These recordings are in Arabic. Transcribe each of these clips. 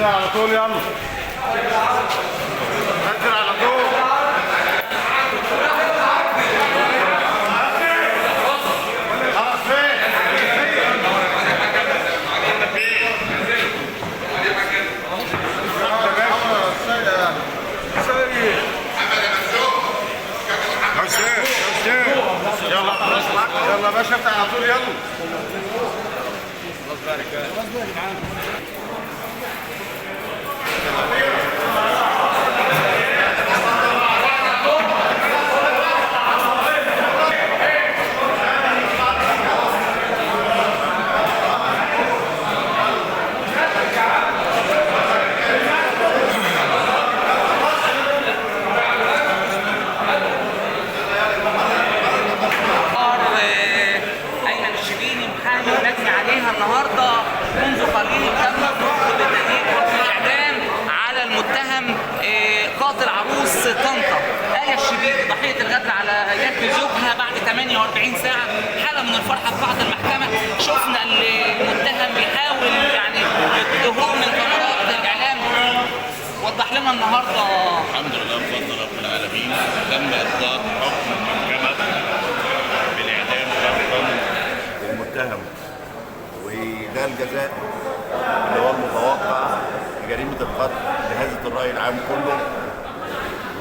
على طول يلا نزل على طول. خلاص فين؟ يلا باشا افتح على طول يلا. خلاص بقى رجاله. خلاص بقى يا جدعان. النهارده منذ قليل تم النطق بالتأديب والإعدام على المتهم قاتل عروس طنطا آية الشبيلي ضحية الغدر على يد زوجها بعد 48 ساعة. حالة من الفرحة في بعض المحكمة. شفنا المتهم بيحاول يعني الظهور من كاميرات الإعلام. وضح لنا النهارده. الحمد لله بفضل رب العالمين تم إصدار حكم المحكمة بالإعدام المتهم، وده الجزاء اللي هو المتوقع لجريمة القتل لهذا الرأي العام كله،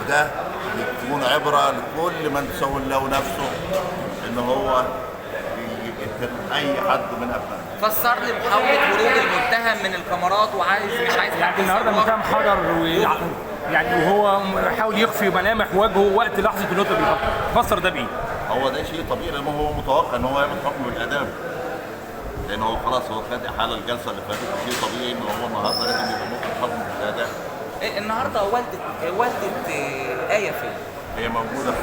وده يكون عبرة لكل من تسول له نفسه ان هو يقتل اي حد من ابنائه. فسر لي محاولة هروب المتهم من الكاميرات مش عايز يعني النهارده المتهم حضر يعني وهو حاول يخفي ملامح وجهه وقت لحظة النطق بالحكم، فسر ده بإيه؟ هو ده شيء طبيعي لانه هو متوقع ان هو يعمل حكم بالاعدام. لان هو خلاص هو خد احاله الجلسه اللي فاتت، شيء طبيعي ان هو النهارده لازم يبقى ممكن حكم بالاعدام. النهارده والدة آية فين؟ هي موجوده في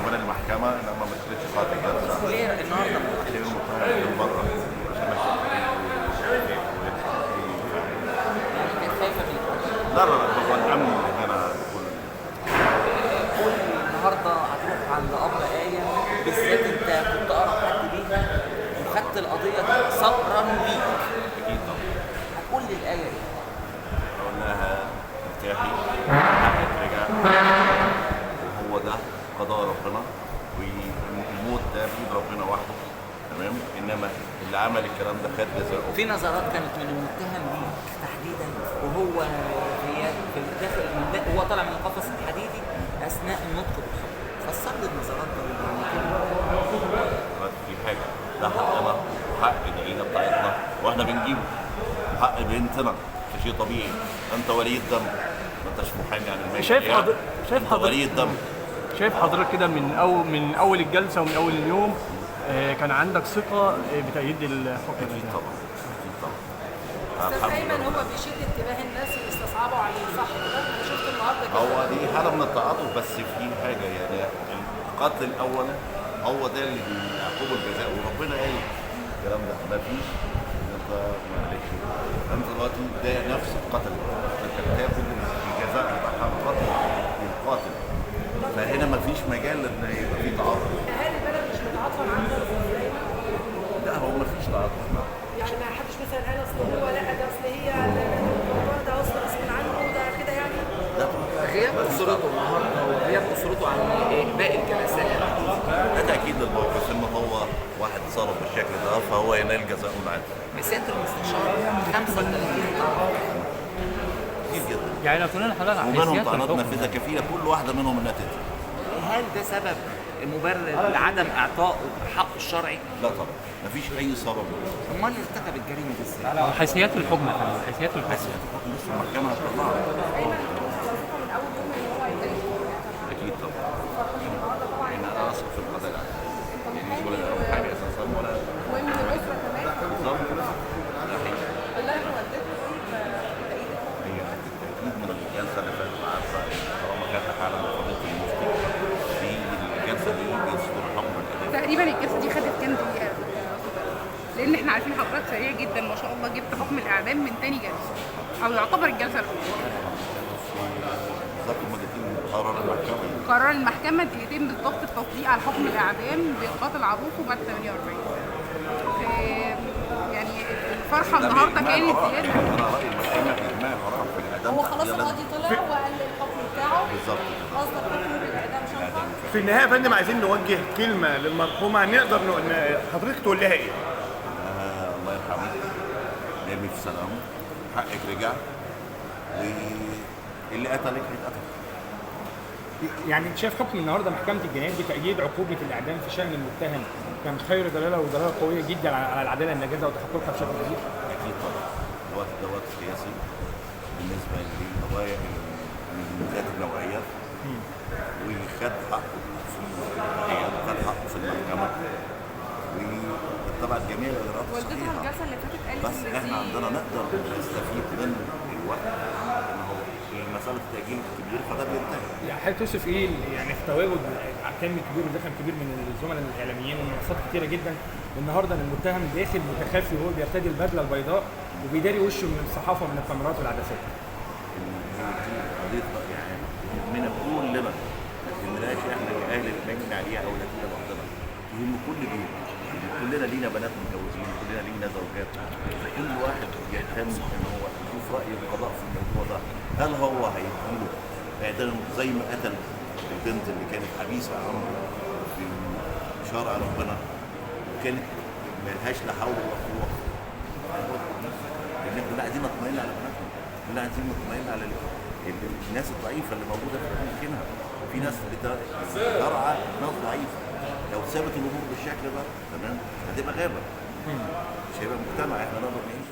من المحكمه انما ما دخلتش قاعه الجلسه. ليه النهارده؟ عشان المتهم من بره كانت خايفه من لا هو الامن هنا قول النهارده هتروح عند ابله آية بالذات، انت كنت اقرب حد ليها وخدت القضيه دي صبرا ليك. اكيد طبعا. هتقول لي الآية ايه؟ اقول لها ارتاحي حقك رجع، وهو ده قضاء ربنا، والموت ده بيد ربنا وحده، تمام؟ انما اللي عمل الكلام ده خد جزاءه. في نظرات كانت من المتهم ليك تحديدا وهو في داخل وهو طالع من القفص الحديدي اثناء النطق بالحكم. فسر لي النظرات دي. في حاجه ده حقنا وحق العيله بتاعتنا واحنا بنجيبه، حق بنتنا ده شيء طبيعي. انت ولي الدم، ما انتش محامي عن المال. شايف ولي الدم. شايف حضرتك كده من اول الجلسه ومن اول اليوم كان عندك ثقه بتأييد الحكم اكيد ده؟ طبعا اكيد طبعا. استاذ ايمن هو بيشد انتباه الناس اللي استصعبوا عليه، صح كده؟ انا شفت النهارده كده. هو دي حاله من التعاطف، بس في حاجه يعني القتل الاول هو ده اللي بيعقبه الجزاء، وربنا قال الكلام ده ما فيش انت معلش انت دلوقتي ده نفس القتل، انت بتاخد الجزاء بتاع القتل للقاتل، فهنا ما فيش مجال ان يبقى في تعاطف. اهالي البلد مش متعاطفه معاهم؟ لا هو ما فيش تعاطف. يعني ما حدش مثلا قال اصل هو لا ده اصل هي الموضوع ده اصل غصب عنه ده كده يعني؟ لا غياب اسرته النهارده وغياب اسرته عن باقي الجلسات ده تاكيد للموقف ان هو واحد صرف بالشكل ده فهو ينال جزاء العادل. سياده المستشار 35 طعن. كتير جدا. يعني لو قلنا لحضرتك على ومنهم حيثيات طعنات الحكم نافذه كفيله كل واحده منهم انها تقتل. هل ده سبب مبرر لعدم اعطائه حقه الشرعي؟ لا طبعا مفيش اي سبب. امال اللي ارتكب الجريمه دي ازاي؟ حيثيات الحكم يا فندم، حيثيات الحكم. حيثيات الحكم لسه المحكمه هتطلعها. من اول يوم ان هو يتقال. اكيد طبعا. احنا اثق في القضاء العادل. يعني مش ولا اول حاجه اساسا ولا المهم ان الاسره كمان بالظبط. الله والدته هي بالتاكيد من الجلسه اللي فاتت عارفه طالما جت على فضيله المفتي في الجلسه دي بيصدر حكم الاداء. تقريبا الجلسه دي خدت كام دقيقه؟ لان احنا عارفين حضرتك سريع جدا ما شاء الله، جبت حكم الاعدام من تاني جلسه او يعتبر الجلسه الاولى. بالظبط هم جايين قرار المحكمه. قرار المحكمه دقيقتين بالضبط التوقيع على حكم الاعدام بقاتل عروسه بعد 48. يعني الفرحه النهارده كانت زياده. انا رايي المحكمه باجماع القرار في الاعدام. هو خلاص القاضي طلع وقال الحكم بتاعه بالظبط كده. اصدر حكم بالاعدام شرطا. في النهايه يا فندم عايزين نوجه كلمه للمرحومه نقدر حضرتك تقول لها ايه؟ الله يرحمه نامي في سلام، حقك رجع، واللي قتلك هيتقتل. يعني انت شايف حكم النهارده محكمه الجنايات بتأييد عقوبه الاعدام في شان المتهم كان خير دلاله ودلاله قويه جدا على العداله الناجزه وتحققها بشكل كبير؟ اكيد طبعا. الوقت ده وقت سياسي بالنسبه للقضايا من ذات النوعيه، وخد حقه في التحقيقات وخد حقه في المحكمه واتبع جميع الاجراءات والدتها الصحيحه. الجلسه اللي فاتت قالت بس ان احنا دي عندنا نقدر نستفيد من الوقت ان هو في مساله التاجيل الكبير فده بينتهي. يعني حضرتك توصف ايه يعني في تواجد كم كبير ودخل كبير من الزملاء الاعلاميين ومنصات كتيره جدا النهارده ان المتهم داخل متخفي وهو بيرتدي البدله البيضاء وبيداري وشه من الصحافه ومن الكاميرات والعدسات. قضيه يعني يهمنا كلنا، ما تهمناش احنا كاهل بنجني عليها او نتيجه لوحدنا، يهم كل بيت. كلنا لينا بنات متجوزين، كلنا لينا زوجات، فكل واحد يهتم ان هو يشوف راي القضاء في الموضوع ده. هل هو هيديله اعدام زي ما قتل البنت اللي كانت حبيسه عنه في شرع ربنا وكانت ملهاش لا حول ولا قوه؟ لان كلنا عايزين نطمئن على بناتنا، كلنا عايزين نطمئن على الناس الضعيفه اللي موجوده في اماكنها. في ناس بترعى ناس ضعيفه، لو سابت الامور بالشكل ده تمام هتبقى غابه، مش هيبقى مجتمع احنا نقدر نعيش.